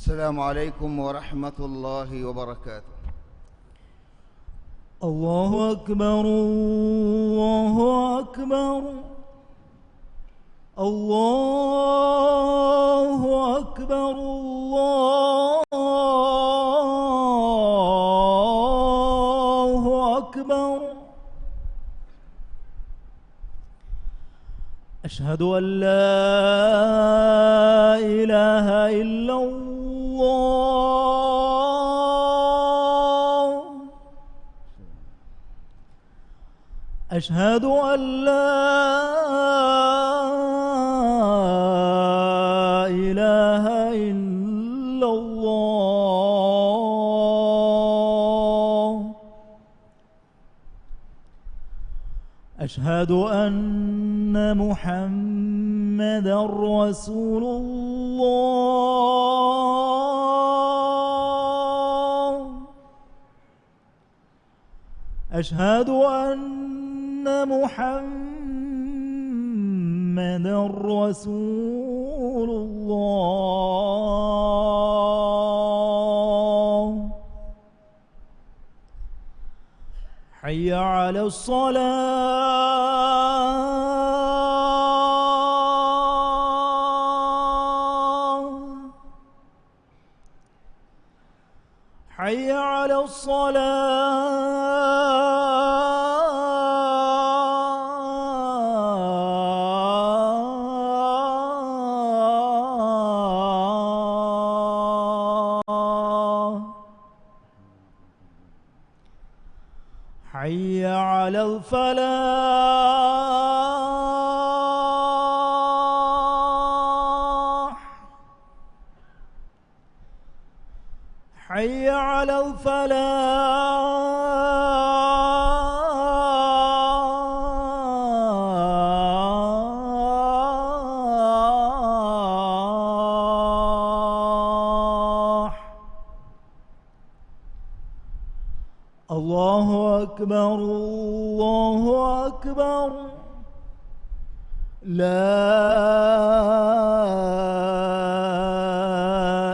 السلام عليكم ورحمة الله وبركاته. الله أكبر الله أكبر الله أكبر الله أكبر. أشهد أن لا إله إلا الله. أشهد أن لا إله إلا الله. أشهد أن محمدًا رسول الله. أشهد أن محمدًا رسول الله. حي على الصلاة. حي على الصلاة. حي على الفلاح. حي على الفلاح. الله أكبر الله أكبر. لا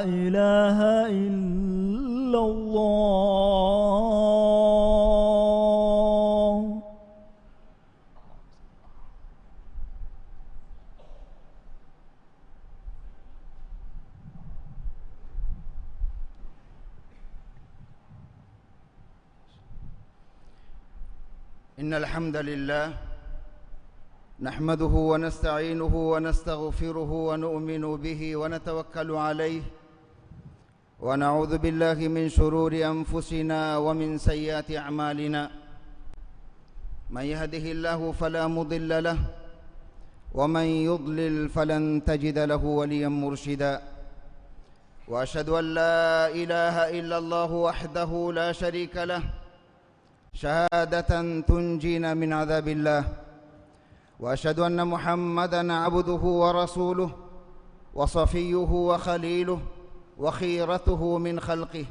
إله إلا الله. إن الحمد لله نحمده ونستعينه ونستغفره ونؤمن به ونتوكل عليه ونعوذ بالله من شرور أنفسنا ومن سيئات أعمالنا. من يهده الله فلا مضل له ومن يضلل فلن تجد له وليا مرشدا. وأشهد أن لا إله إلا الله وحده لا شريك له شهادة تنجينا من عذاب الله. وأشهد أن محمدًا عبده ورسوله وصفيه وخليله وخيرته من خلقه،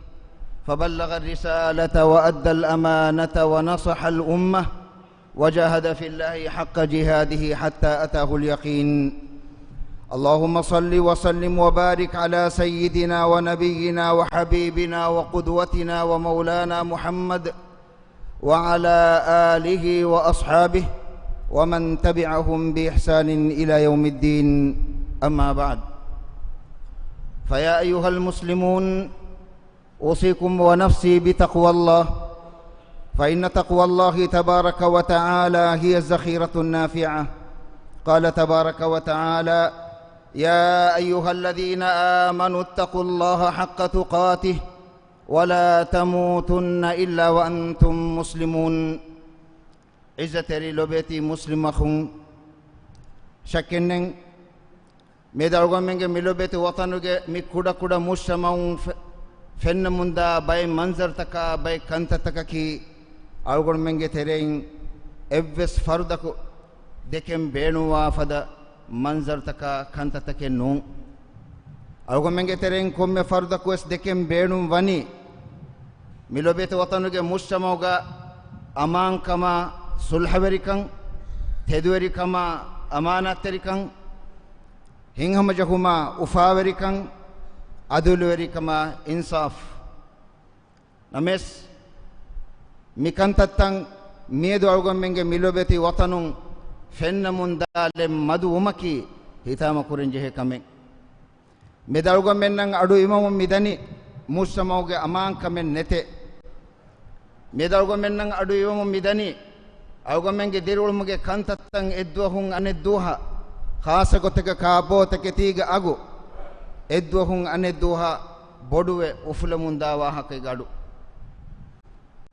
فبلغ الرسالة وأدى الأمانة ونصح الأمة وجاهد في الله حق جهاده حتى أتاه اليقين. اللهم صل وسلم وبارك على سيدنا ونبينا وحبيبنا وقدوتنا ومولانا محمد وعلى آله وأصحابه ومن تبعهم بإحسان إلى يوم الدين. أما بعد، فيا أيها المسلمون، أوصيكم ونفسي بتقوى الله، فإن تقوى الله تبارك وتعالى هي الذخيرة النافعة. قال تبارك وتعالى: يا أيها الذين آمنوا اتقوا الله حق تقاته ولا تموتن إلا وأنتم مسلمون. عزتري لبيتي مسلم أخون شكنن ميدارغو منگه ملوبيتي وطنوگه مي كودا كودا مشمعون فن مندا باي منظر تكا باي كنت تكا كي أرغو منگه ترين إبس فردكو دكم بينوا فدا منظر تكا كنت تكا نون أرغو منگه ترين كومي فردكو اس دكم بينوا واني ملوبيتي وطنوگه مشمعوگا أمان كما سلحوريكن تدوريكما أمانات تريكن هنهم جهما أفاوريكن adulweri kama insaf names mikantattan miedu algommenge milobeti watanun fennamun dale madu umaki hitama kurinje he kamen medalgommen nan adu imamum midani mussamawge aman kamen nete medalgommen nan adu imamum midani algommenge dirulumuge kantattan edduhun anedduha khasa gotega kaaboteke tiga agu edduhun anedduha boduwe ufulamun dawa hakke gadu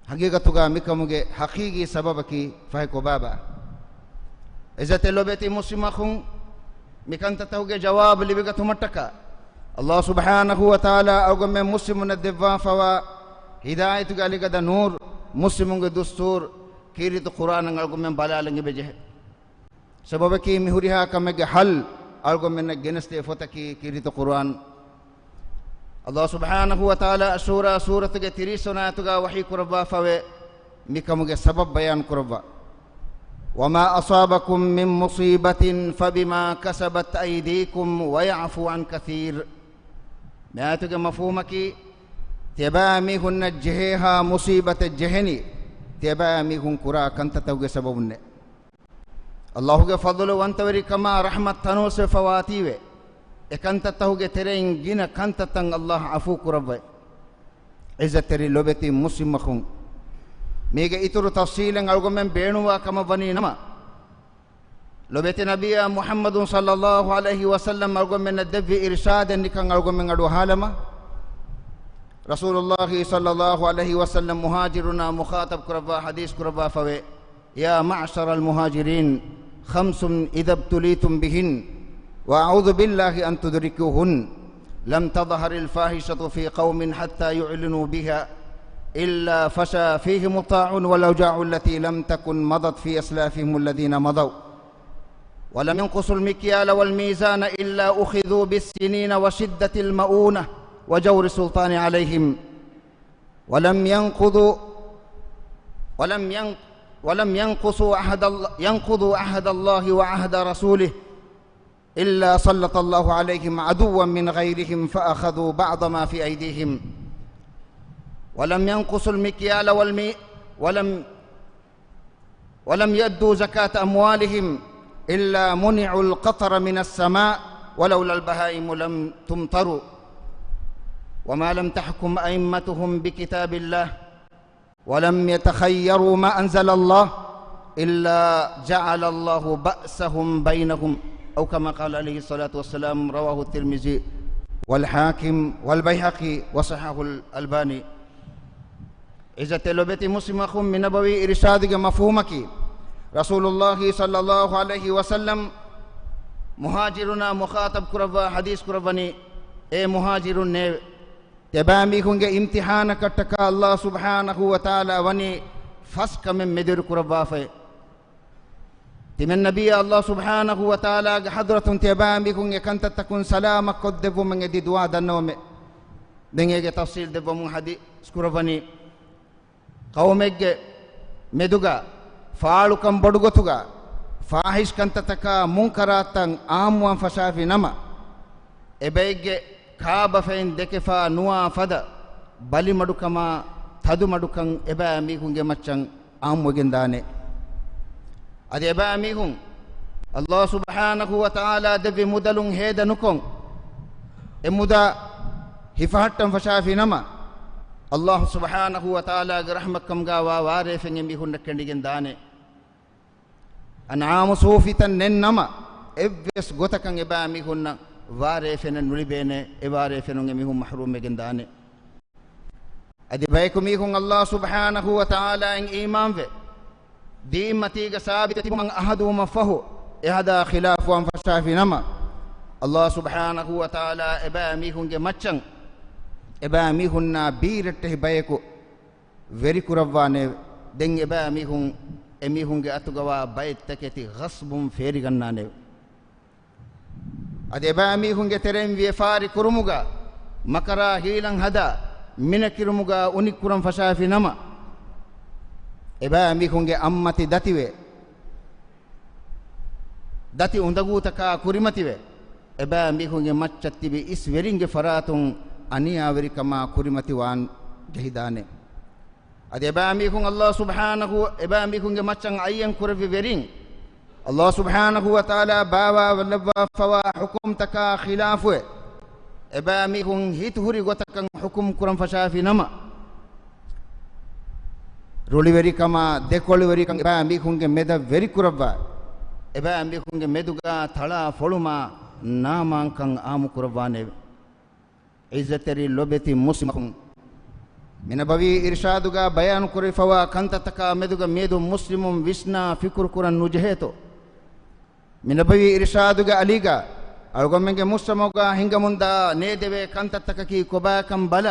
haqiqatuga mikamuge haqiqi sababaki fahe ko baba izate lobeti muslimakhun mikantatahuge jawab libigatu mattaka Allah subhanahu wa ta'ala algomme muslimuna devwa fawa hidayatu galigada nur muslimunge dustur kiritu qur'an algomme balalange beje sababaki mihuriha kamege hal algomme geneste fotaki kiritu qur'an Allah subhanahu wa ta'ala suratuge 30 ayatuga wahi kurba fawe mikamuge sabab bayan kurba وما أصابكم من مصيبة فبما كسبت أيديكم ويعفو عن كثير ما تجا مفهومك تبامي هن جهها مصيبة الجهني تبامي هن كرا كنت توجه سببنا الله فضل وانتوري كما رحمة تنوس فواتيوه كنت توجه ترين جنا كنت تن الله عفو كربه إذا تري لبتي مسلمكم ميغا إتر تفصيلا ألغمن بينوا كما بني نما لبيت نبي محمد صلى الله عليه وسلم ألغمن الدفع إرشادا نكان ألغمن أدو حالما رسول الله صلى الله عليه وسلم مهاجرنا مخاطب كربا حديث كربا فوي يا معشر المهاجرين 5 إذا ابتليتم بهن وأعوذ بالله أن تدركوهن لم تظهر الفاحشة في قوم حتى يعلنوا بها إلا فشى فيهم الطاعون والأوجاع التي لم تكن مضت في أسلافهم الذين مضوا ولم ينقصوا المكيال والميزان إلا أخذوا بالسنين وشدة المؤونة وجور السلطان عليهم ولم ينقضوا عهد الله وعهد رسوله إلا سلط الله عليهم عدوا من غيرهم فأخذوا بعض ما في أيديهم ولم ينقصوا المكيال ولم يؤدوا زكاة أموالهم إلا منعوا القطر من السماء ولولا البهائم لم تمطروا وما لم تحكم أئمتهم بكتاب الله ولم يتخيروا ما أنزل الله إلا جعل الله بأسهم بينهم أو كما قال عليه الصلاة والسلام رواه الترمذي والحاكم والبيهقي وصححه الألباني إذا تلوبتي مسلمكم من نبوي إرشادك مفهومك رسول الله صلى الله عليه وسلم مهاجرنا مخاطب كربا حديث كربني إيه مهاجرون تبامي كونغ امتحان كتك الله سبحانه وتعالى وني فسك من مدر كربا في تمن نبي الله سبحانه وتعالى حضرة تبامي كونغ كنت تكون سلامك قد دفو من دي دعاء دنوم دنگه تفصيل دفو من حديث كربني قومك مدوغا فالوكم بدغتوغا فاحش كنتتك منكراتن آموان فشافي نما ابيگ كاب فين دكفا نوا فدا بلي مدوكما تدو مدوكن ابا ميكونگه مچن آموگندانه ادي ابا ميكون الله سبحانه وتعالى دبي مدلون هيدا نكون امودا هفهتن فشافي نما الله سبحانه وتعالى رحمكم غاوا وارفن يميهن كندين دانه انعام صوفيتن ننما ابس غوتكن يباميهن وارفن نوليبene وارفن يميهن محروم گندانه ادي بايكم يهن الله سبحانه وتعالى ان ايمان و ديمتي ثابت من احدهم فهو احدا خلاف وان فشافي نما الله سبحانه وتعالى اباميهن مچن ابامي هنا بيرته بايكو very kuravane den ebami hun emi hunge atugawa bayt taketi ghasbum feri gannane ade ebami hunge terem wie fari kurumuga makara hilan hada minakirumuga unikuram fashafi nama ebami hunge ammati datiwe dati undagutaka kurimative ebami hunge maccattibe is weringe faratun ಅನಿಯಾವರಿಕಮ ಕುರಿಮತಿವಾನ್ ಜಹಿದಾನೆ ಅದೆ ಎಬಾಮಿಕುಂ ಅಲ್ಲಾಹ್ ಸುಬ್ಹಾನಹು ಎಬಾಮಿಕುಂಗೆ ಮಚ್ಚಂ ಅಯ್ಯಂ ಕುರವಿ ವೆರಿಂ ಅಲ್ಲಾಹ್ ಸುಬ್ಹಾನಹು ವ ತಆಲಾ ಬಾವಾ ವಲ್ಲವಾ ಫವಾ ಹುಕುಂ ತಕಾ ಖಿಲಾಫು ಎಬಾಮಿಕುಂ ಹಿತುಹುರಿ ಗೊತಕಂ ಹುಕುಂ ಕುರಂ ಫಶಾಫಿ ನಮ ರುಳಿವೆರಿಕಮ ದೆಕೊಳಿವೆರಿಕಂ ಎಬಾಮಿಕುಂಗೆ ಮೆದ ವೆರಿ ಕುರವ್ವ ಎಬಾಮಿಕುಂಗೆ ಮೆದುಗ ಥಳ ಫೊಳುಮ ನಾಮಾಂಕಂ ಆಮು ಕುರವ್ವಾನೆ ಇಜ್ಜತರಿ ಲೊಬೆತಿ ಮುಸ್ಲಿಮಕುಂ ಮಿನಬವಿ ಇರ್ಷಾದುಗ ಬಯಾನು ಕುರಿಫವ ಕಂತತಕ ಮೆದುಗ ಮೇದು ಮುಸ್ಲಿಮುಂ ವಿಸ್ನಾ ಫಿಕುರ್ ಕುರನ್ ನುಜಹೇತೋ ಮಿನಬವಿ ಇರ್ಷಾದುಗ ಅಲಿಗ ಅಳಗೊಮ್ಮೆಗೆ ಮುಸ್ಲಿಮೋಗ ಹಿಂಗ ಮುಂದ ನೇದೆವೆ ಕಂತತಕಕಿ ಕೊಬಾಕಂ ಬಲ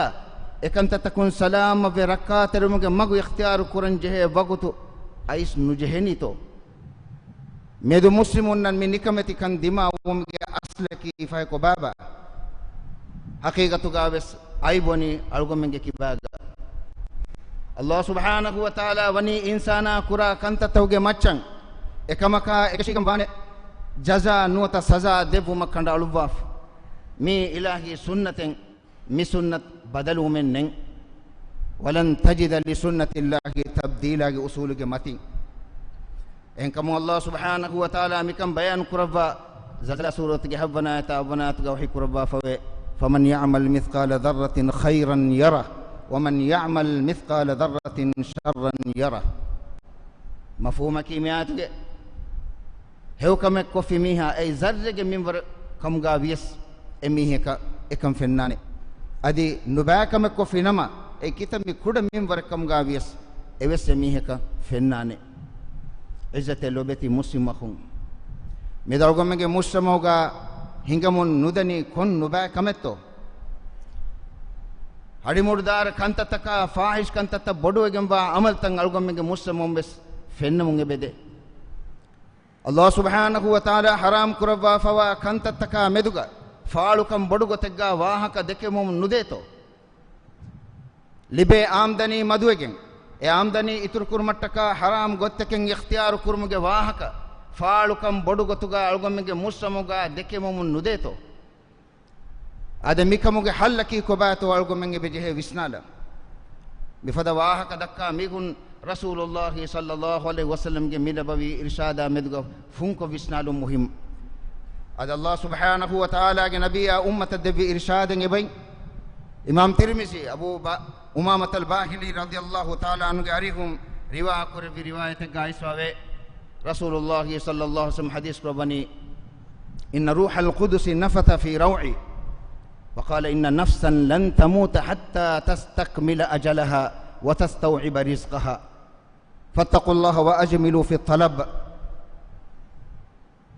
ಎಕಂತತಕುನ್ ಸಲಾಮ ವೆ ರಕ್ಕಾತೆರುಮುಗೆ ಮಗು ಇಖ್ತಿಯಾರು ಕುರನ್ ಜಹೆ ವಗುತು ಐಸ್ ನುಜಹೆನಿತೋ ಮೇದು ಮುಸ್ಲಿಮುನ್ ನನ್ ಮಿ ನಿಕಮತಿ ಕನ್ ದಿಮಾ ಉಮ್ಗೆ ಅಸ್ಲಕಿ ಫೈ ಕೊಬಾಬಾ ಹಕೀಗತುಗ ವೆಸ್ ಐಬೋನಿ ಅಳಗೊಮ್ಮೆಗೆ ಕಿಬಾಗ ಅಲ್ಲಾಹ್ ಸುಬ್ಹಾನಹು ವ ತಆಲಾ ವನಿ ಇನ್ಸಾನ ಕುರಾ ಕಂತತೌಗೆ ಮಚ್ಚಂ ಎಕಮಕ ಎಕಶಿಕಂ ಬಾನೆ ಜಜಾ ನುತ ಸಜಾ ದೆವು ಮಕ್ಕಂಡ ಅಳುವಾಫ್ ಮಿ ಇಲಾಹಿ ಸುನ್ನತೆಂ ಮಿ ಸುನ್ನತ್ ಬದಲು ಮೆನ್ನೆಂ ವಲನ್ ತಜಿದ ಲಿ ಸುನ್ನತಿಲ್ಲಾಹಿ ತಬ್ದೀಲಾಗಿ ಉಸೂಲಿಗೆ ಮತಿ ಎಂಕಮು ಅಲ್ಲಾಹ್ ಸುಬ್ಹಾನಹು ವ ತಆಲಾ ಮಿಕಂ ಬಯಾನ್ ಕುರವ್ವ ಜಲ ಸೂರತ್ಗೆ ಹವ್ವನಾತ ಅವನಾತುಗ ವಹಿ ಕುರವ್ವ ಫವೆ فمن يعمل مثقال ذرة خيرا يره ومن يعمل مثقال ذرة شرا يره مفهوم كيمياتك هو كم كوفي ميها أي ذرة منور كم غاويس أميهك إكم فناني أدي نبأ كم كوفي نما أي كتاب كود منور كم غاويس أبس أميهك فناني إذا لوبتي مسلم مخون مداركم مجا مسلم هوغا ಹಿಂಗಮುನ್ ನುದನಿ ಕೊನ್ ನುಬಾ ಕಮೆತ್ತೋ ಹಡಿಮುಡ್ದಾರ ಕಂತತಕ ಫಾಹಿಶ್ ಕಂತತ ಬೊಡುವೆಗೆಂಬ ಅಮಲ್ ತಂಗ ಅಳ್ಗೊಮ್ಮೆಗೆ ಮುಸ್ಲಿಮೊಂಬೆಸ್ ಫೆನ್ನ ಮುಂಗೆ ಬೆದೆ ಅಲ್ಲಾಹ್ ಸುಬ್ಹಾನಹು ವ ತಆಲಾ ಹರಾಮ್ ಕುರವ್ವ ಫವಾ ಕಂತತಕ ಮೆದುಗ ಫಾಳುಕಂ ಬೊಡುಗ ತೆಗ್ಗ ವಾಹಕ ದೆಕೆ ಮೊಂ ನುದೇತೋ ಲಿಬೆ ಆಮ್ದನಿ ಮದುವೆಗೆಂ ಎ ಆಮ್ದನಿ ಇತುರು ಕುರ್ಮಟ್ಟಕ ಹರಾಮ್ ಗೊತ್ತಕೆಂ ಇಖ್ತಿಯಾರು ಕುರ್ಮುಗೆ ವಾಹಕ ಫಾಳುಕಂ ಬೊಡುಗೊತುಗ ಅಳ್ಗೊಮ್ಮೆಗೆ ಮುಸ್ಸಮುಗ ದೆಕೆ ಮೊಮುನ್ ನುದೇತೋ ಅದೆ ಮಿಕಮುಗೆ ಹಲ್ಲಕಿ ಕೊಬಾತೋ ಅಳ್ಗೊಮ್ಮೆಗೆ ಬೆಜೆಹೆ ವಿಸ್ನಾಲ ಬಿಫದ ವಾಹಕ ದಕ್ಕ ಮಿಗುನ್ ರಸೂಲುಲ್ಲಾಹಿ ಸಲ್ಲಲ್ಲಾಹು ಅಲೈಹಿ ವಸಲ್ಲಂಗೆ ಮಿನಬವಿ ಇರ್ಷಾದ ಮೆದುಗ ಫುಂಕೊ ವಿಸ್ನಾಲು ಮುಹಿಮ್ ಅದ ಅಲ್ಲಾಹ್ ಸುಬ್ಹಾನಹು ವ ತಆಲಾಗೆ ನಬಿಯ ಉಮ್ಮತ ದೆವಿ ಇರ್ಷಾದಂಗೆ ಬೈ ಇಮಾಮ್ ತಿರ್ಮಿಸಿ ಅಬೂ ಉಮಾಮತಲ್ ಬಾಹಿಲಿ ರದಿಯಲ್ಲಾಹು ತಆಲಾ ಅನ್ಗೆ ಅರಿಹುಂ ರಿವಾ ಕುರವಿ ರಿವಾಯತ್ ಗಾಯಿಸ್ವಾವೆ رسول الله صلى الله عليه وسلم حديث ربني إن روح القدس نفث في روعي وقال إن نفسا لن تموت حتى تستكمل أجلها وتستوعب رزقها فاتقوا الله وأجملوا في الطلب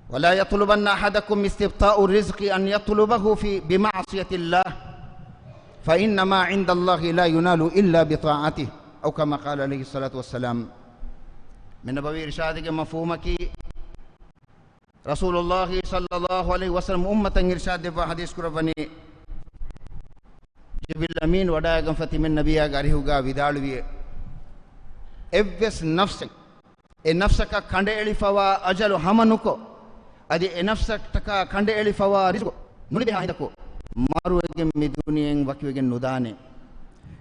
ولا يطلبن أحدكم استبطاء الرزق أن يطلبه بمعصية الله فإنما عند الله لا ينال إلا بطاعته أو كما قال عليه الصلاة والسلام من نبوي إرشادك مفهومك رسول الله صلى الله عليه وسلم أمة إرشاد حديث كربني جبل أمين وداعم فتي من نبي أجاره ودالوي إبس نفسك نفسك كند إلفوا أجل همنوكو أدي نفسك تكا كند إلفوا رزق نولي بهايدكو مارو إجم مدونيين وكيوجن ندانه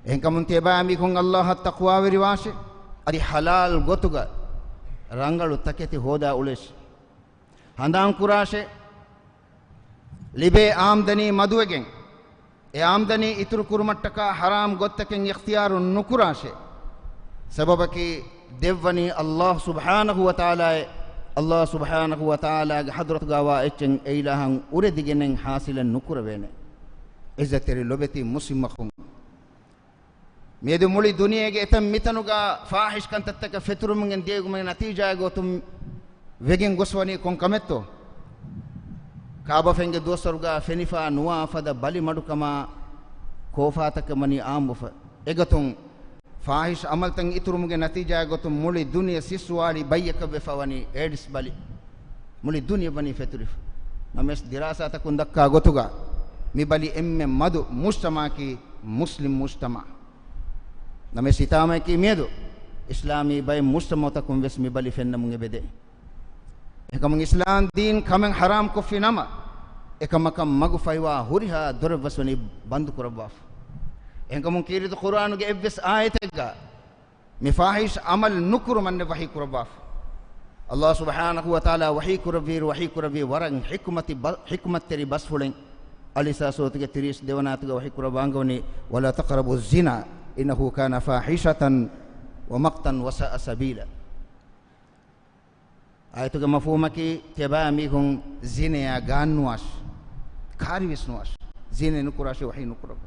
إنكم تبا أميكون الله التقوى ورواشه أدي حلال غوتوغا ರಂಗಳು ತಕೆತಿ ಹೋದ ಉಳಿಸ್ ಹಂದಾಂಕುರಾಶೆ ಲಿಬೆ ಆಮ್ದನಿ ಮದುವೆಗೆಂ ಎ ಆಮ್ದನಿ ಇತುರು ಕುರುಮಟ್ಟಕ ಹರಾಮ್ ಗೊತ್ತಕೆಂ ಇಖ್ತಿಯಾರು ನುಕುರಾಶೆ ಸಬಬಕಿ ದೆವ್ವನಿ ಅಲ್ಲಾಹ್ ಸುಬ್ಹಾನಹು ವ ತಆಲಾ ಅಲ್ಲಾಹ್ ಸುಬ್ಹಾನಹು ವ ತಆಲಾ ಹದ್ರತ್ ಗಾವಾ ಎಚ್ಚೆಂ ಐಲಹಂ ಉರೆದಿಗೆನೆಂ ಹಾಸಿಲನ್ ನುಕುರವೇನೆ ಇಜ್ಜತೆರಿ ಲೊಬೆತಿ ಮುಸ್ಲಿಮಖುಂ ಮೇದು ಮುಳಿ ದುನಿಯೆಗೆ ಎತಂ ಮಿತನುಗ ಫಾಹಿಶ್ ಕಂತತ್ತಕ ಫೆತುರುಮುಂಗೆನ್ ದೇಗುಮನೆ ನತೀಜಾಗೋ ತುಂ ವೆಗೆನ್ ಗೊಸ್ವನಿ ಕೊಂ ಕಮೆತ್ತೋ ಕಾಬಾ ಫೆಂಗೆ ದೋಸ್ತರುಗ ಫೆನಿಫಾ ನುವಾಫದ ಬಲಿ ಮಡುಕಮ ಕೋಫಾತಕ ಮನಿ ಆಂಬುಫ ಎಗತುಂ ಫಾಹಿಶ್ ಅಮಲ್ ತಂ ಇತುರುಮುಗೆ ನತೀಜಾಗೋ ತುಂ ಮುಳಿ ದುನಿಯ ಸಿಸ್ವಾಲಿ ಬಯ್ಯಕ ಬೆಫವನಿ ಏಡಿಸ್ ಬಲಿ ಮುಳಿ ದುನಿಯ ಬನಿ ಫೆತುರಿಫ್ ನಮೆಸ್ ದಿರಾಸಾತ ಕುಂದಕ್ಕ ಗೊತುಗ ಮಿ ಬಲಿ ಎಮ್ಮೆ ಮದು ಮುಜ್ತಮಾಕಿ ಮುಸ್ಲಿಂ ಮುಜ್ತಮಾ ನಮೆ ಸಿತಾಮಕಿ ಮೇದು ಇಸ್ಲಾಮಿ ಬೈ ಮುಸ್ತಮತಕುಂ ವೆಸ್ಮಿ ಬಲಿ ಫೆನ್ನ ಮುಂಗೆ ಬೆದೆ ಏಕಮಂ ಇಸ್ಲಾಂ ದೀನ್ ಕಮಂ ಹರಾಮ್ ಕುಫಿ ನಮ ekamakam magu faiwa huriha dorvasuni bandu kurabaf enkamun kiritu qur'anu ge evves ayatega mi fahish amal nukuru manne wahi kurabaf Allah subhanahu wa ta'ala wahi kurabir warang hikmatteri basfulen alisa sotige 30 devanatuga wahi kurabangoni wala taqrabu zina innahu kana fahishatan wa maqtan wa sa'a sabila ayatuga mafhumaki tebami hun zine ya gannuas khari visnuas zine nukurashi wahi nukurab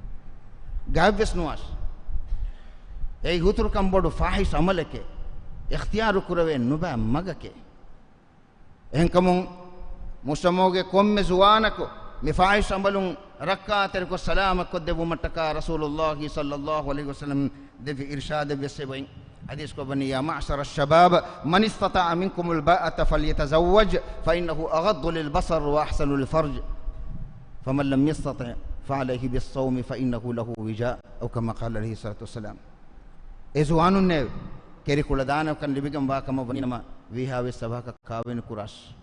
gav visnuas ei hutur kambodu fahish amalake ikhtiyar kurave nuba magake enkamun musamoge komme zuwanako mi fahish amalun rakkater ko salama ko debu mataka rasulullah sallallahu alaihi wasallam devi irshad besebain hadis ko bani ya ma'shar ash-shabab man istata'a minkum al-ba'ata falyatazawwaj fa innahu aghaddu lil-basar wa ahsanu lil-farj faman lam yastati' fa alayhi bis-sawm fa innahu lahu wija aw kama qala alayhi salatu wassalam ezuanun ne keri kuladana kan libigam wa kama banima vihave sabaka kawen kuras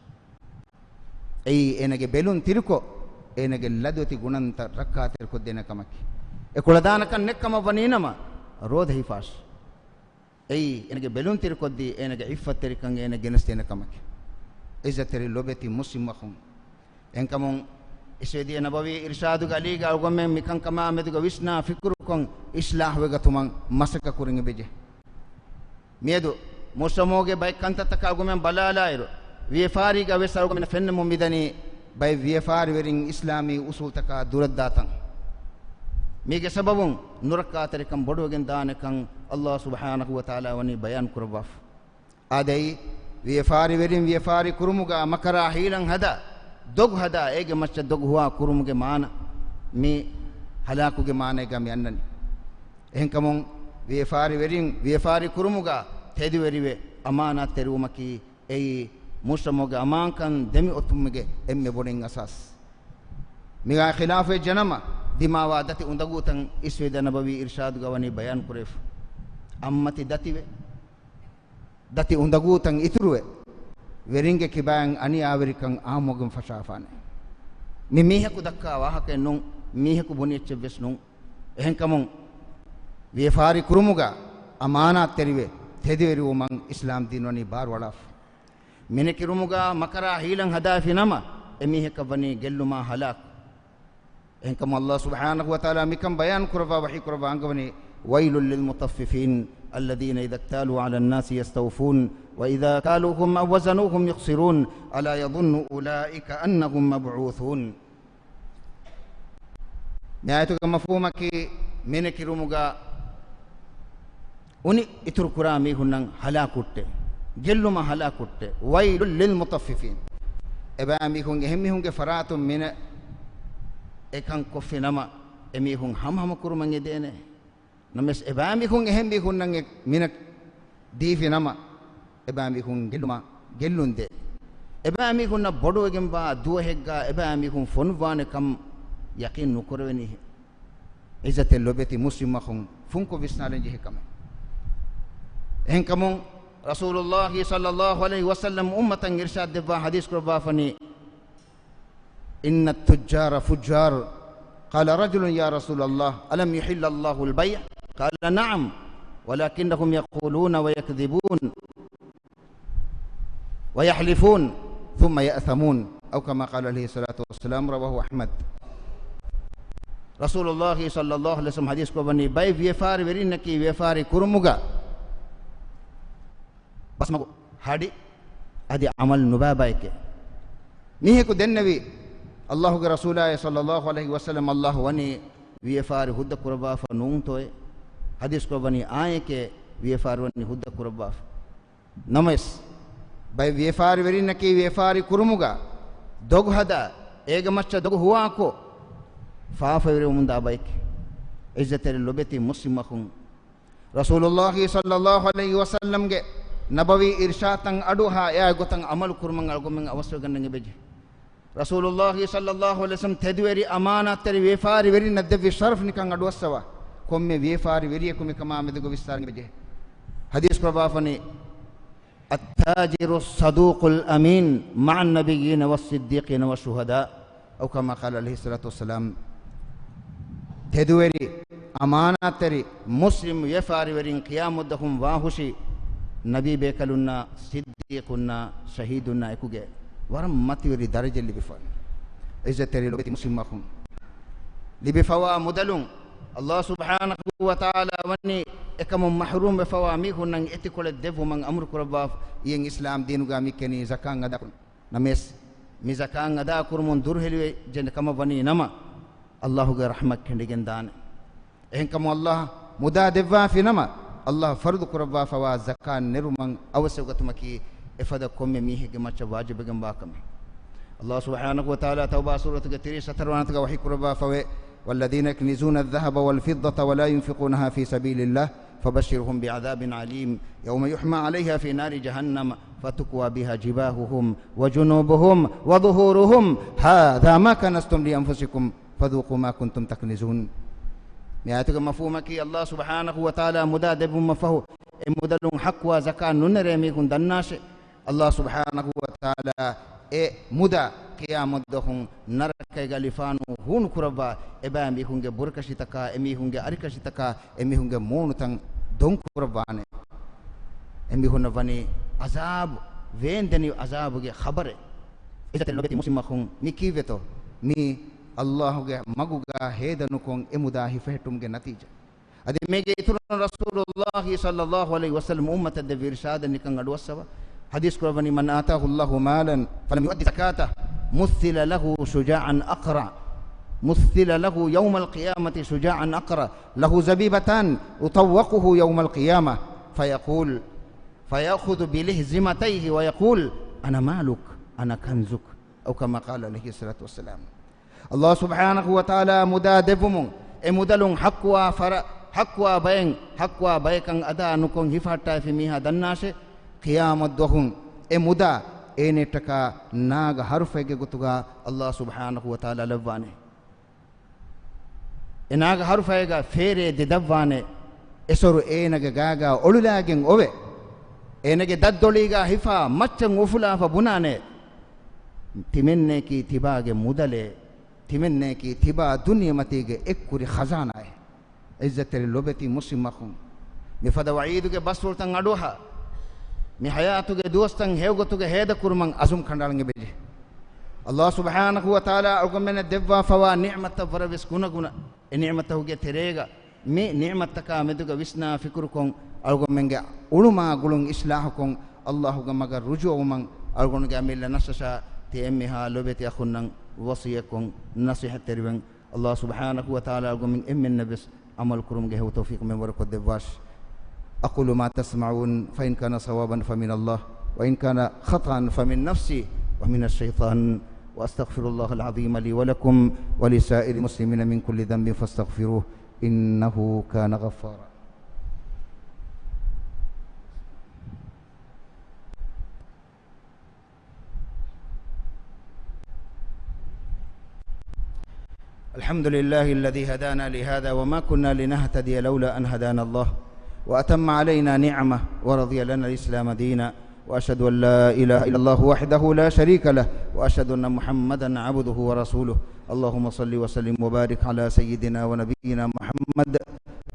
ei enage belun tirko enage ladoti gunanta rakkater ko dena kamaki e kuladana kan nekkama baninama rodhe hifas ei enage belun tirko di enage iffatteri kan enage genestena kamaki izateri lobeti muslimakhum enkamun iswedi nabawi irshadu galiga algomme mikan kama meduga visna fikru kon islah wegatuman masaka kuringe beje miedu musamoge bay kantata algomme balalairo viefari ga wes algomme fennemo midani bay viefari werin islami usul taka duraddatan mige sababun nurakka tarikam bodogen danakan Allah subhanahu wa ta'ala wani bayan kurbaf adai viefari kurumuga makara hilan hada dog hada ege macca dog huwa kurumuge maana mi halakuge maana ga mi annani ehenkamon viefari kurumuga tedi weriwe amana terumaki ei musamoge amankan demi otumge emme boden asas miga khilafe janama dimawa dati undagutan isweda nabawi irshad gawani bayan kuref ammati dati undagutan itruwe weringe kibang ani averikan amogum fashafane mi miheku dakka wahake non miheku boniche vesnon ehenkamon viefari kurumuga amana teriwe tediveri umang islam dinoni bar walaf mine kirumuga makara hilan hadafi nama emiheka bani gelluma halak enkam Allah subhanahu wa ta'ala mikam bayan kurva wahi kurva angavani wailul lil mutaffifin alladhina idha iktalu ala an-nasi yastawfun wa idha kaluhum aw wazanuhum yukhsirun ala yadhunnu ulaika annahum mab'uthun nayatu mafhumaki mine kirumuga uni itur kurami hunnan halakutte gelluma halakutte wailul lil mutaffifin ebami hun ehmi hunge faratum mina ekan kofinama emi hun ham kurumange dene names ebami hun ehmi hunnan mina difinama ebami hun gellunde ebami hunna bodogen ba duwehegga ebami hun fonwane kam yaqin nukurweni izate lobeti muslimahun funko visnalen jehkam ehenkamun rasulullah sallallahu alaihi wasallam ummatan irshad debba hadis kurba fani inna at-tujjara fujjar qala rajulun ya rasulullah alam yuhilla Allahu al-bay' qala na'am walakinnahum yaquluna wa yakdhibun wa yahlifun thumma ya'thamun aw kama qala alayhi salatu wassalam rawahu ahmad rasulullah sallallahu alaihi wasallam hadis ko bani bay viefari werinaki viefari kurumuga basmago hadi adi amal nubabaike niheku dennavi Allahu ge rasulullah sallallahu alaihi wasallam Allah wani viefari hudda kurba fa nuntoy hadis ko bani ayeke viefari wani hudda kurba namas bay viefari werinaki viefari kurumuga dog hada ega macca dog huwa ko faafa were munda baike izzatere lobeti muslimakhun rasulullah sallallahu alaihi wasallam ge nabawi irshatan aduha ya gotang amal kurmang algomeng awasyo gannange beje rasulullah sallallahu alaihi wasallam tedweri amana teri vefari veri naddevi sharaf nikan aduwasawa komme vefari veri ekumi kama medugo vistarnge beje hadis probafani at-tajiru as-saduqul amin ma'an nabiyyin was-siddiqin wash-shuhada أو كما قال عليه الصلاة والسلام تدوري أماناتري مسلم يفاري ورين قيام دهم واهوشي نبي بيكلنا صديقنا شهيدنا إكوجي ورم ماتيوري درجة اللي بفعل إذا تري لو بيت مسلم ماكم اللي بفوا مدلون الله سبحانه وتعالى وني إكم محروم بفوا ميهون نعم إتكول الدفو من أمر كرباف ين إسلام دينو غامي كني زكاة غدا نمس مي زكاة غدا كرمون درهلي جن كم وني نما الله غير رحمة كندين دان إن كم الله مدا دفوا في نما الله فرض كربا فوا زكاة نرمان أوسوغت مكي إفادة كم ميه جماعة واجب جنباكم الله سبحانه وتعالى توبة سورة كتير ستروانت وحي كربا فوا والذين يكنزون الذهب والفضة ولا ينفقونها في سبيل الله فبشرهم بعذاب عليم يوم يحمى عليها في نار جهنم فتكوى بها جباههم وجنوبهم وظهورهم هذا ما كنزتم لأنفسكم فذوقوا ما كنتم تكنزون مياتك مفهومك الله سبحانه وتعالى مدادب مفهو مدلون حق وزكاة ننرمي كن دناش الله سبحانه وتعالى مدى قيام دهم نرك غالفانو هون كربا ابا مي هونغه بركشتكا امي هونغه اركشتكا امي هونغه مونتان دون كربانه امي هون وني عذاب ويندني عذاب ಗೆ خبر اذا لبتي مسلم خون مي كيوتو مي الله ಗೆ ಮಗುಗ ಹೇದನು ಕೊಂ ಎಮುದಾ ಹಿಫೆಟುಂಗೆ ನತೀಜ ಅದೆ ಮೇಗೆ ಇತುರ ರಸೂಲುಲ್ಲಾಹ ಸಲ್ಲಲ್ಲಾಹು ಅಲೈಹಿ ವಸಲ್ಲಂ ಉಮ್ಮತದ ವಿರ್ಷಾದ ನಿಕಂ ಅಡವಸವ حديث كربني من آتاه الله مالا فلم يؤدي زكاته مثل له شجاعا أقرع مثل له يوم القيامة شجاعا أقرع له زبيبتان أطوقه يوم القيامة فيقول فيأخذ بلهزمتيه ويقول أنا مالك أنا كنزك أو كما قال عليه الصلاة والسلام الله سبحانه وتعالى مدادبهم مدلون حقوا بين حقوا بيكن أدا نكون هفاتا في ميها دناشه قيامت دهم مدا نتكا ناغ حرفه گتوغا الله سبحانه وتعالى لبانه ناغ حرفه فيره ددوانه اسور نگ گاگا اوللاگن اوه نگ ددوليگا حفا مچن وفلا فبنانه تمنه کی تباگه مدله تمنه کی تبا دنیا متیگه اکوري خزانه عزت لوبتي مسلمكم مفد وعيدگه بسولتن اڈوها می حیاتوگه دوستن هیوگتوگه هيد كرمن ازم خندالنگه بيجي الله سبحانه وتعالى اگمن دوا فوا نعمت وربس گنا نعمتوگه تريگا می نعمتك مدوگه وسنا فکركم اگمنگه علما گلون اصلاحكم الله گمگه رجوعمن اگونگه مل نششا تيمها لوبتي اخنن وصيكم نصيحه تربن الله سبحانه وتعالى اگمن امن نبس عمل كرمگه هو توفيق من وركو دواش أقول ما تسمعون فإن كان صوابا فمن الله وإن كان خطأ فمن نفسي ومن الشيطان وأستغفر الله العظيم لي ولكم ولسائر المسلمين من كل ذنب فاستغفروه إنه كان غفارا الحمد لله الذي هدانا لهذا وما كنا لنهتدي لولا أن هدانا الله وأتم علينا نعمة ورضي لنا الإسلام دينا وأشهد أن لا إله إلا الله وحده لا شريك له وأشهد أن محمدا عبده ورسوله اللهم صل وسلم وبارك على سيدنا ونبينا محمد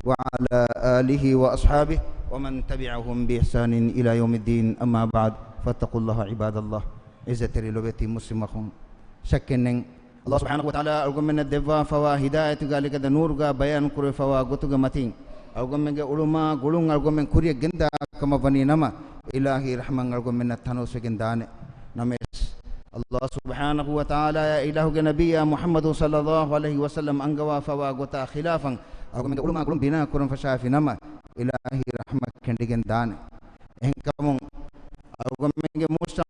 وعلى آله وأصحابه ومن تبعهم بإحسان إلى يوم الدين أما بعد فاتقوا الله عباد الله إذا تري لبتي مسلمكم شكنن الله سبحانه وتعالى أرجو الدفاع فوا هداية قال لك نور بيان كره فوا قطع متين أرجو علماء قلون أرجو كوريا جندا كما بني نما إلهي رحمن أرجو التنوس جندان نمس الله سبحانه وتعالى يا إله نبي محمد صلى الله عليه وسلم أنجوا فوا قطع خلافا أرجو علماء قلون بنا كورن فشافي نما إلهي رحمن كندجندان إن كمون أرجو موسى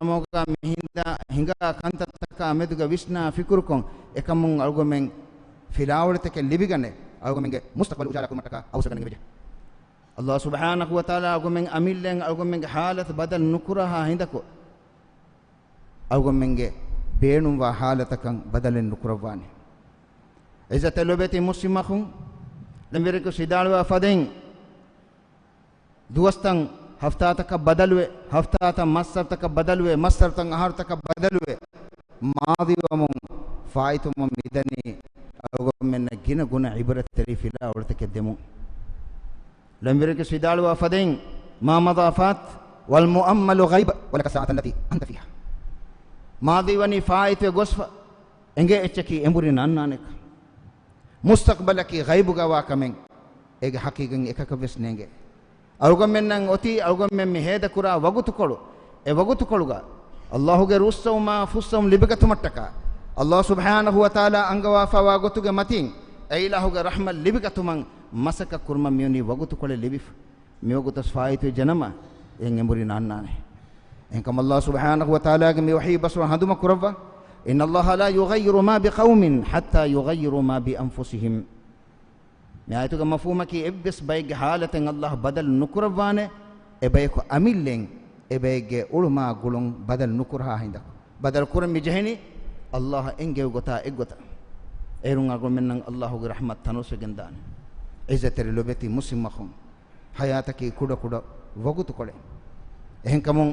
hinga kantaka ameduga visna fikurkon ekamung argumen filawlteke libigane argumenge mustaqbal ujala kumataka awsagane beje Allah subhanahu wa ta'ala argumen amillen argumen halat badal nukuraha hindako argumenge beenum wa halatakan badalen nukurawani izat lobeti muslimakhun lembereko sidalwa faden duwastan हफ्तातक बदलवे हफ्तात मस्सरतक बदलवे मस्सरतंग आहरतक बदलवे मादिवमु ಫಾಯಿತು ಇದನಿ ಅವಗೊಮ್ಮೆನ್ನ ಗಿನ ಗುಣ ಇಬರತ್ ತರೀಫಿಲ್ಲ ಅವಳತಕ್ಕೆ ದೆಮು ಲಂಬಿರಕ್ಕೆ ಸಿದಾಳುವ ಫದೆಂ ಮಾ ಮದಾಫಾತ್ ವಲ್ ಮುಅಮ್ಮಲು ಗೈಬ ವಲಕ ಸಾಅತ ಅಲ್ಲತಿ ಅಂತ ಫಿಹಾ ಮಾದಿವನಿ ಫಾಯಿತು ಗೊಸ್ಫ ಎಂಗೆ ಎಚ್ಚಕಿ ಎಂಬುರಿ ನನ್ನಾನೆಕ ಮುಸ್ತಕ್ಬಲಕಿ ಗೈಬುಗವಾ ಕಮೆಂ ಏಗೆ ಹಕೀಗಂ ಏಕಕ ವೆಸ್ನೆಂಗೆ ಅವಗೊಮ್ಮೆನ್ನಂ ಒತಿ ಅವಗೊಮ್ಮೆಮ್ಮೆ ಹೇದ ಕುರಾ ವಗುತುಕೊಳು ಎ ವಗುತುಕೊಳುಗ ಅಲ್ಲಾಹುಗೆ ರುಸ್ತೌಮಾ ಫುಸ್ತೌಂ ಲಿಬಗತು ಮಟ್ಟಕ ಅಲ್ಲಾಹ್ ಸುಬ್ಹಾನಹು ವ ತಆಲಾ ಅಂಗವಾ ಫವಾಗುತುಗೆ ಮತಿಂ ಐಲಾಹುಗೆ ರಹಮಲ್ ಲಿಬಗತುಮಂ ಮಸಕ ಕುರ್ಮ ಮಿಯುನಿ ವಗುತುಕೊಳೆ ಲಿಬಿಫ್ ಮಿಯಗುತ ಸ್ಫಾಯಿತು ಜನಮ ಎಂಬುರಿ ನನ್ನಾನೆ ಎಂಕಮ ಅಲ್ಲಾಹ್ ಸುಬ್ಹಾನಹು ವ ತಆಲಾಗೆ ಮಿ ವಹಿ ಬಸ್ವ ಹದುಮ ಕುರವ್ವ ಇನ್ನ ಅಲ್ಲಾಹ ಲಾ ಯುಗಯ್ಯಿರು ಮಾ ಬಿಕೌಮಿನ್ ಹತ್ತಾ ಯುಗಯ್ಯಿರು ಮಾ ಬಿ ಅನ್ಫುಸಿಹಿಂ ಮ್ಯಾಯತುಗ ಮಫೂಮಕಿ ಎಬ್ಬೆಸ್ ಬೈಗೆ ಹಾಲತೆಂ ಅಲ್ಲಾಹ್ ಬದಲ್ ನುಕುರವ್ವಾನೆ ಎ ಬೈಕು ಅಮಿಲ್ಲೆಂ ಎ ಬೈಗೆ ಉಳುಮಾ ಗುಳುಂ ಬದಲ್ ನುಕುರಹಾ ಹಿಂದ ಬದಲ್ ಕುರಂ ಮಿಜಹನಿ ಅಲ್ಲಾಹ ಎಂಗೆ ಗೊತ್ತಾ ಎಗ್ಗೊತ ಏರುಂ ಅಗುಮೆನ್ನಂ ಅಲ್ಲಾಹುಗೆ ರಹಮತ್ ತನುಸಗೆಂದಾನೆ ಇಜ್ಜತೆರಿ ಲೊಬೆತಿ ಮುಸ್ಲಿಮಖುಂ ಹಯಾತಕಿ ಕುಡ ಕುಡ ವಗುತುಕೊಳೆ ಎಹೆಂಕಮುಂ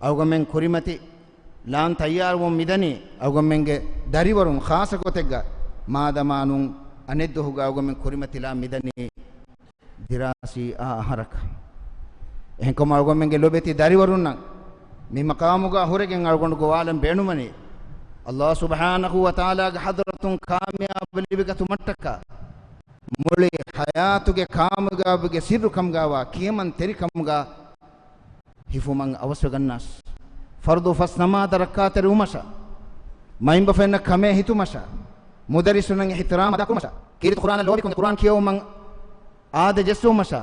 ಅವಗಮೆಂ ಕುರಿಮತಿ ಲಾನ್ ತಯ್ಯಾರುವಂ ಮಿದನಿ ಅವಗಮೆಂಗೆ ದರಿವರುಂ ಖಾಸ ಗೊತೆಗ್ಗ ಮಾದಮಾನುಂ ಅನೆದ್ದು ಹುಗ ಅವಗಮೆಂ ಕುರಿಮತಿ ಲಾ ಮಿದನಿ ದಿರಾಸಿ ಆ ಹರಕ ಎಹೆಂಕಮ ಅವಗಮೆಂಗೆ ಲೊಬೆತಿ ದರಿವರುನ್ನ ಮಿ ಮಕಾಮುಗ ಹೊರಗೆ ಅಳ್ಕೊಂಡು ಗೋವಾಲಂ ಬೇಣುಮನಿ ಅಲ್ಲಾಹ್ ಸುಬ್ಹಾನಹು ವ ತಆಲಾಗೆ ಹದ್ರತುಂ ಕಾಮಿಯಾಬ್ ಲಿಬಿಗತು ಮಟ್ಟಕ ಮುಳಿ ಹಯಾತುಗೆ ಕಾಮುಗಾಬುಗೆ ಸಿರು ಕಮ್ಗಾವ ಕಿಯಮನ್ ತೆರಿ ಕಮ್ಗಾ ಹಿಫುಮಂ ಅವಸಗನ್ನಾಸ್ ಫರ್ದು ಫಸ್ ನಮಾದ ರಕ್ಕಾತರಿ ಉಮಶ ಮೈಂಬ ಫೆನ್ನ ಕಮೆ ಹಿತುಮಶ ಮುದರಿಸುನಂ ಇಹ್ತಿರಾಮ ದಕುಮಶ ಕಿರಿತ್ ಕುರಾನ ಲೋಬಿಕುಂ ಕುರಾನ್ ಕಿಯೋಮಂ ಆದ ಜಸ್ಸುಮಶ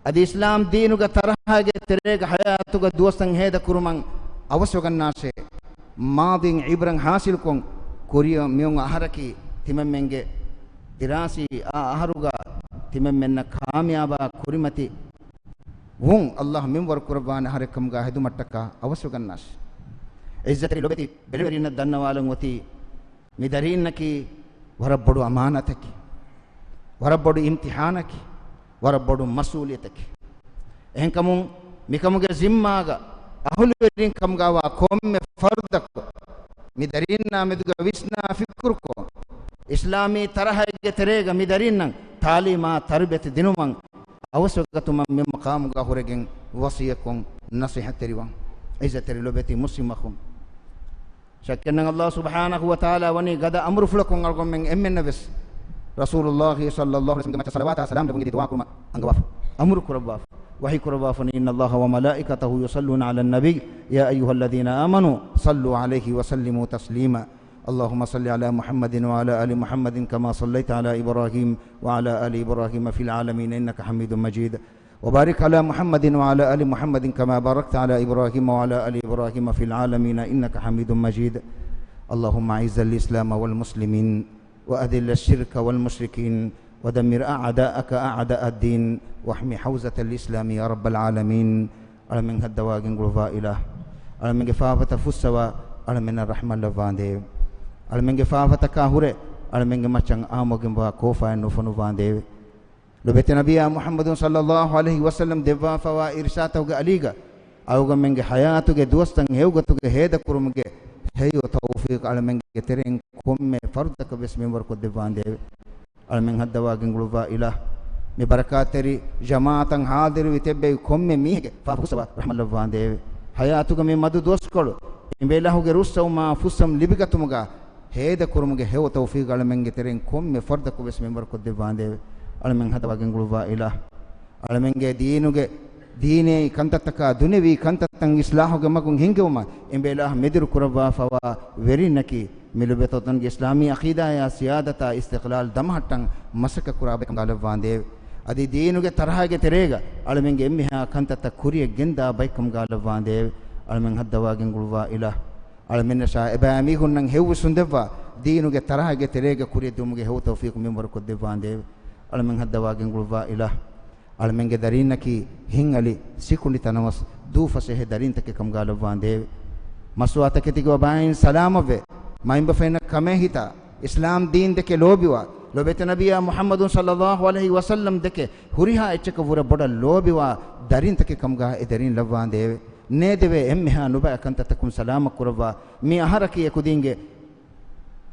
ಅದಿ ಇಸ್ಲಾಂ ದೀನುಗ ತರಹಾಗೆ ತೆರೆಗ ಹಯಾತುಗ ದೋಸ್ತಂ ಹೇದ ಕುರುಮಂ ಅವಸಗನ್ನಾಸೆ ಮಾದಿಂ ಇಬ್ರಂ ಹಾಸಿಲ್ಕೊಂ ಕುರಿಯ ಮಿಯಂ ಅಹರಕಿ ತಿಮೆಮ್ಮೆಂಗೆ ದಿರಾಸಿ ಆ ಅಹರುಗ ತಿಮೆಮ್ಮೆನ್ನ ಕಾಮಿಯಾಬ ಕುರಿಮತಿ ವುಂ ಅಲ್ಲಾಹ್ ಮಿಂವರ್ ಕುರ್ಬಾನ ಹರಕಂಗ ಹೆದು ಮಟ್ಟಕ ಅವಸುಗನ್ನಾಸ್ ಇಜ್ಜತರಿ ಲೊಬತಿ ಬೆಲೆವರಿನ ದನ್ನವಾಲಂ ವತಿ ಮಿದರಿನ್ನಕಿ ವರಬ್ಬಡು ಅಮಾನತಕಿ ವರಬ್ಬಡು ಇಮ್ತಿಹಾನಕಿ ವರಬ್ಬಡು ಮಸೂಲಿಯತಕಿ ಎಹೆಂಕಮುಂ ಮಿಕಮುಗೆ ಜಿಮ್ಮಾಗ ಅಹುಲುವೆರಿನ್ ಕಮ್ಗಾವ ಕೊಮ್ಮೆ ಫರ್ದಕ್ ಮಿದರಿನ್ನ ಮೆದುಗ ವಿಸ್ನಾ ಫಿಕ್ರುಕೋ ಇಸ್ಲಾಮಿ ತರಹಗೆ ತೆರೆಗ ಮಿದರಿನ್ನ ತಾಲೀಮಾ ತರಬೇತಿ ದಿನುಮಂ ಅವಸಗತುಮ ಮಿ ಮಕಾಮುಗ ಹೊರಗೆಂ ವಸಿಯಕೊಂ ನಸಿಹತೆರಿವಂ ಇಜ್ಜತೆರಿ ಲೊಬೆತಿ ಮುಸ್ಲಿಮಖುಂ ಶಕ್ಕೆನ್ನಂ ಅಲ್ಲಾಹ್ ಸುಬ್ಹಾನಹು ವ ತಆಲಾ ವನಿ ಗದ ಅಮ್ರು ಫುಲಕೊಂ ಅಲ್ಗೊಮ್ಮೆಂ ಎಮ್ಮೆನ್ನವೆಸ್ ರಸೂಲುಲ್ಲಾಹಿ ಸಲ್ಲಲ್ಲಾಹು ಅಲೈಹಿ ವಸಲ್ಲಂ ಸಲವಾತ ಸಲಾಮ್ ದಬಂಗಿ ದುವಾ ಕುಮ ಅಂಗವಾಫ್ ಅಮ್ರು ಕುರವಾಫ್ وحي كربافن إن الله وملائكته يصلون على النبي يا أيها الذين آمنوا صلوا عليه وسلموا تسليما اللهم صل على محمد وعلى آل محمد كما صليت على إبراهيم وعلى آل إبراهيم في العالمين إنك حميد مجيد وبارك على محمد وعلى آل محمد كما باركت على إبراهيم وعلى آل إبراهيم في العالمين إنك حميد مجيد اللهم أعز الإسلام والمسلمين وأذل الشرك والمشركين ودمر أعداءك أعداء الدين واحمي حوزة الإسلام يا رب العالمين على من هدواجن غرفا إله على من جفافة فسوا على من الرحمة لفاندي على من جفافة كاهورة على من جمعشان آموجن وكوفا نوفنو فاندي لو بيت نبي محمد صلى الله عليه وسلم دفا فوا إرشاته عليجا أو من حياته دوستن هيوغته هيدا كرمجه هيو توفيق على من جترين كم فردك باسم وركو دفاندي على من هدواجن غرفا إله مباركاتري جماعة حاضر ويتبع كم ميهك فافوسوا رحمة الله فاندي حياتك من مدو دوست كلو إن بيلاهو جروسا وما فوسم لبيكتومجا هيدا كرمجه هيو توفيق على من جترين كم فردك باسم وركو دفاندي على من هدواجن غرفا إله على من دينوج ديني كنتتك دنيوي كنتتن إسلاهوج مكون هنگوما إن بيلاه مدر كربا فوا ورينكي ملوبتوتن إسلامي عقيدة يا سيادة استقلال دمهتن مسك كرابة كمال فاندي أدي دينوج ترهاج تريجا على من جميعها كنتت كوريا جندا بيكم قال فاندي على من هدواجن غرفا إله على من شاء إبامي هنن هو سندفا دينوج ترهاج تريجا كوريا دومج هو توفيق من وركود فاندي على من هدواجن غرفا إله على من جدارين كي هنغلي سيكوني تناوس دو فسه دارين تك كم قال فاندي مسوات كتيجوا باين سلام به ما ينبفين كمه هتا إسلام دين دك لوبيوا لوبيت نبي محمد صلى الله عليه وسلم دك هريها اتشك فورا بڑا لوبيوا دارين تك كم قال دارين لفاندي ندوه امها نبأ كنت تكون سلام كروا مي أهركي يكودينge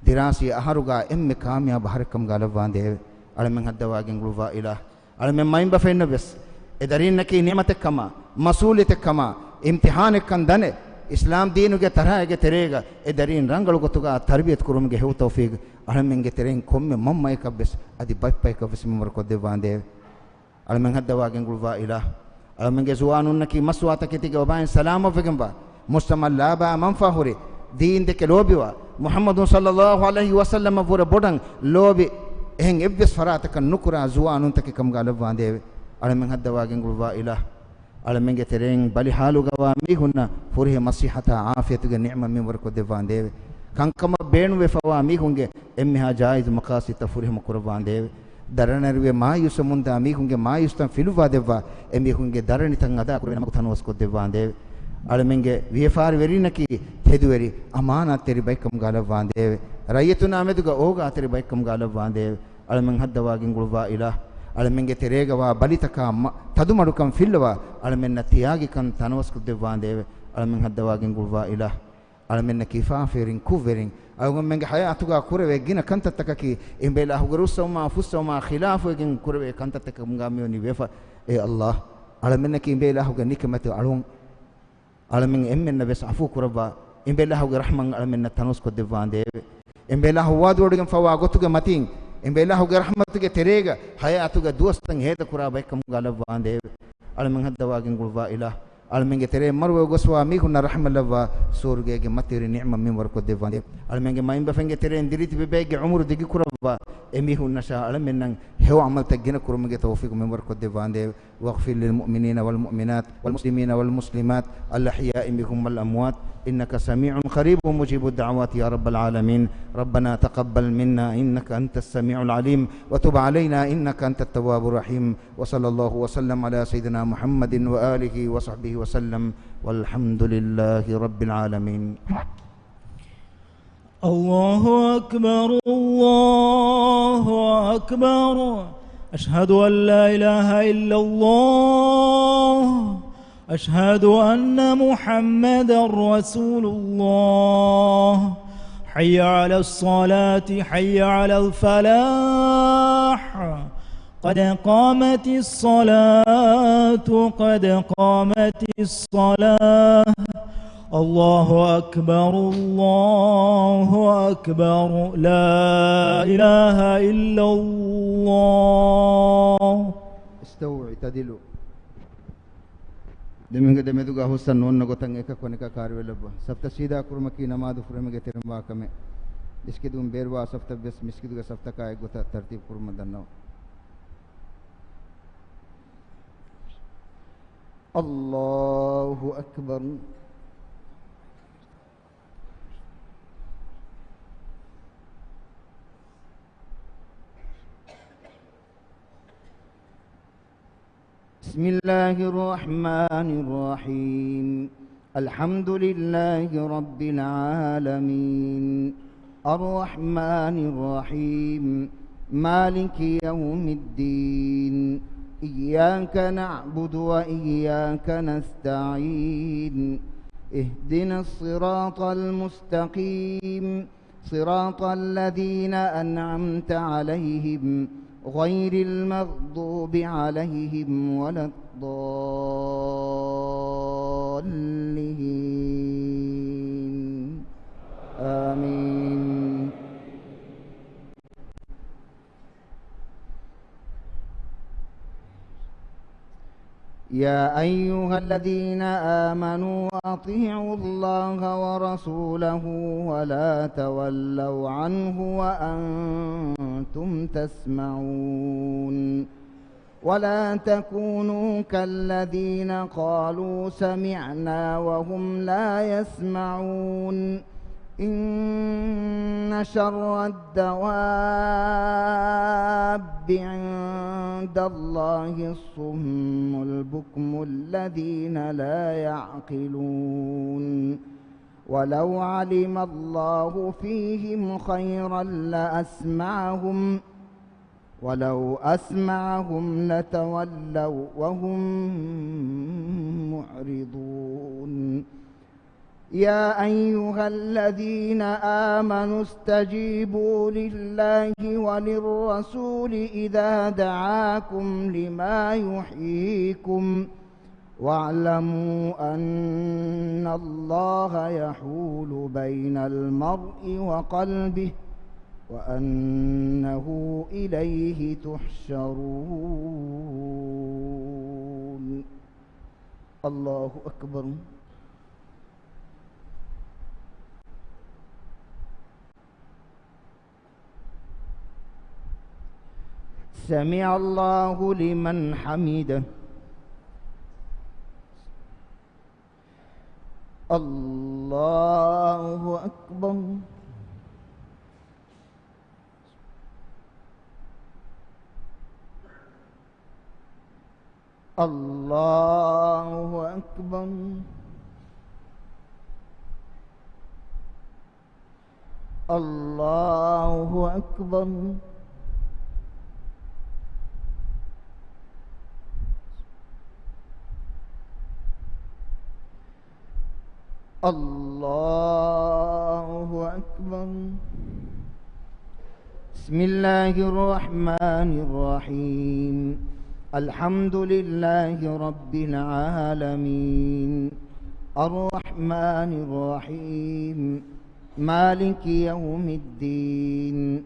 dirasi aharuga emme kaamyab harakam galavande alamen haddawagen guluwa ila alamen maimba fenna bes edarinnaki ni'matekama masuliyetekama imtihanekan dane islam deenuge tarhaege terega edarin rangalu gotuga tarbiyat kurumge hew tawfiq alamenge tereng komme mamma ekabes adi bappa ekabes mimar ko devande alamen haddawagen guluwa ila alamenge zuwanunnaki maswata kitiga obain salama fegamba mustamal laba manfahuri deen de ke lobiwa muhammadun sallallahu alaihi wasallam vura bodan lobi hen ebbes farata kan nukura zuwanun take kam galavande alamen haddawagen guluwa ila alamenge tereng bali halu gawa mi hunna furihe masihata afiyatuge ni'ma min warko devande kankama beenu we fawa mi hunge emme ha jaiz maqasit furihe makurwande daranarwe mayus munda mi hunge mayus tan filuwa devwa emi hunge darani tan ada kurena makuthanos ko devande alamenge vfar verinaki theduveri amana teri baikam galavande rayetuna meduga oga teri baikam galavande alamen haddawagin gulwa ila alamenge teregawa balitaka tadumadukam fillwa alamenna tiyagikan tanawasku devande alamen haddawagin gulwa ila alamenna kifaferin kuverin alamenga hayatuga kurwe gina kantatakaki imbela hugarusawma fusawma khilafugin kurwe kantatakam ngamioni wefa e allah alamenna ki imbela huga nikmatu alun alamen emmenna bes afu kurwa imbela huga rahman alamenna tanawasku devande imbela huwadodugam fawa gotuga matin imbela huga rahmatuge terega hayatuga duwastan heda kura baikam galavande alamen haddawagin gulwa ila almenge tere marwe goswa mi kunna rahmallah surgege materi ni'ma min warko devande almenge maimba fenge tere ndiriti bebege umur digi kuraba emi hunna sha almennan hewa amal tagina kurumge tawfiq min warko devande waghfir lil mu'minina wal mu'minat wal muslimina wal muslimat al ahya'i minhum wal amwat إنك سميع قريب مجيب الدعوات يا رب العالمين ربنا تقبل منا إنك أنت السميع العليم وتب علينا إنك أنت التواب الرحيم وصلى الله وسلم على سيدنا محمد وآله وصحبه وسلم والحمد لله رب العالمين الله أكبر الله أكبر أشهد أن لا إله إلا الله أشهد أن محمدا رسول الله حي على الصلاة حي على الفلاح قد قامت الصلاة قد قامت الصلاة الله أكبر الله أكبر لا إله إلا الله استووا اعتدلوا deminga demeduga hussan nonna gotan ekakonika karvelabba safta sida kurmaki namaz furmege terma kame iskidum berwa safta bes miskiduga safta ka gota tartib kurma danno Allahu akbar بسم الله الرحمن الرحيم الحمد لله رب العالمين الرحمن الرحيم مالك يوم الدين إياك نعبد وإياك نستعين اهدنا الصراط المستقيم صراط الذين أنعمت عليهم غير المغضوب عليهم ولا الضالين آمين يا أيها الذين آمنوا أطيعوا الله ورسوله ولا تولوا عنه وأنتم تسمعون ولا تكونوا كالذين قالوا سمعنا وهم لا يسمعون إن شر الدواب عند الله الصم البكم الذين لا يعقلون ولو علم الله فيهم خيرا لأسمعهم ولو أسمعهم لتولوا وهم معرضون يا أيها الذين آمنوا استجيبوا لله وللرسول إذا دعاكم لما يحييكم واعلموا أن الله يحول بين المرء وقلبه وأنه إليه تحشرون. الله أكبر. سمع الله لمن حمده. الله أكبر. الله أكبر. الله أكبر. الله أكبر. بسم الله الرحمن الرحيم. الحمد لله رب العالمين الرحمن الرحيم مالك يوم الدين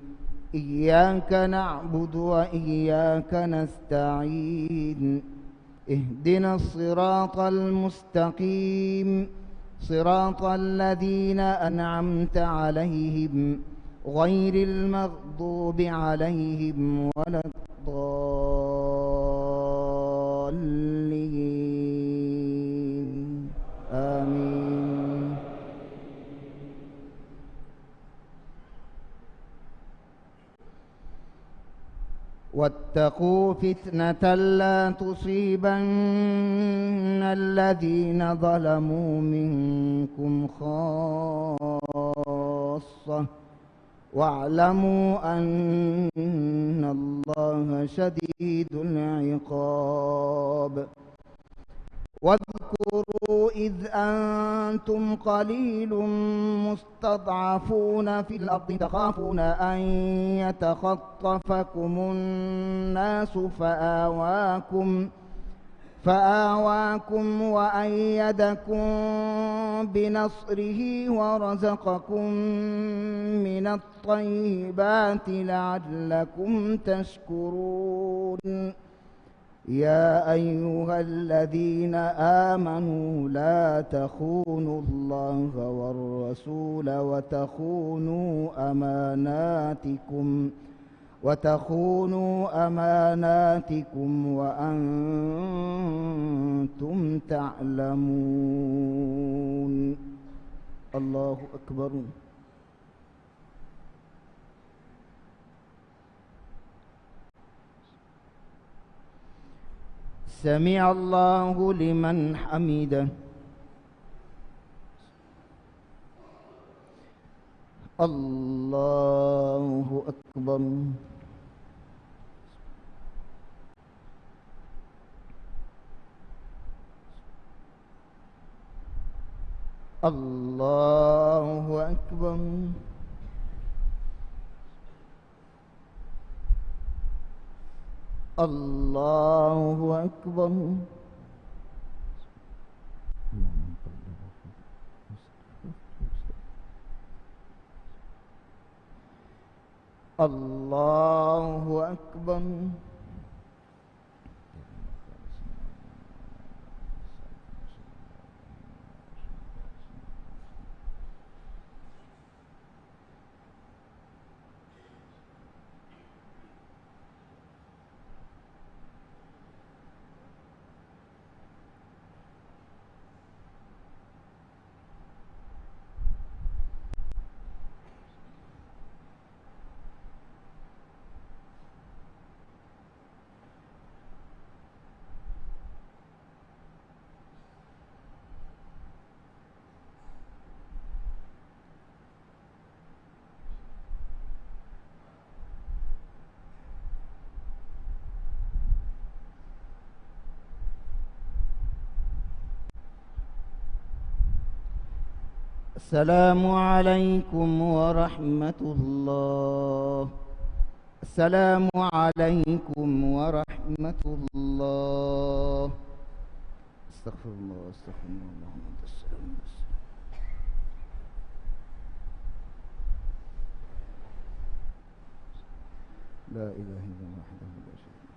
إياك نعبد وإياك نستعين اهدنا الصراط المستقيم صراط الذين أنعمت عليهم غير المغضوب عليهم ولا الضالين آمين. واتقوا فتنة لا تصيبن الذين ظلموا منكم خاصة واعلموا أن الله شديد العقاب. واذكروا إذ أنتم قليل مستضعفون في الأرض تخافون أن يتخطفكم الناس فآواكم وأيدكم بنصره ورزقكم من الطيبات لعلكم تشكرون. يا أيها الذين آمنوا لا تخونوا الله والرسول وتخونوا أماناتكم وأنتم تعلمون. الله أكبر. سمع الله لمن حمده. الله أكبر. الله أكبر. الله أكبر. الله أكبر. السلام عليكم ورحمة الله. السلام عليكم ورحمة الله. استغفر الله استغفر الله اللهم أنت السلام. لا إله إلا الله وحده لا شريك له.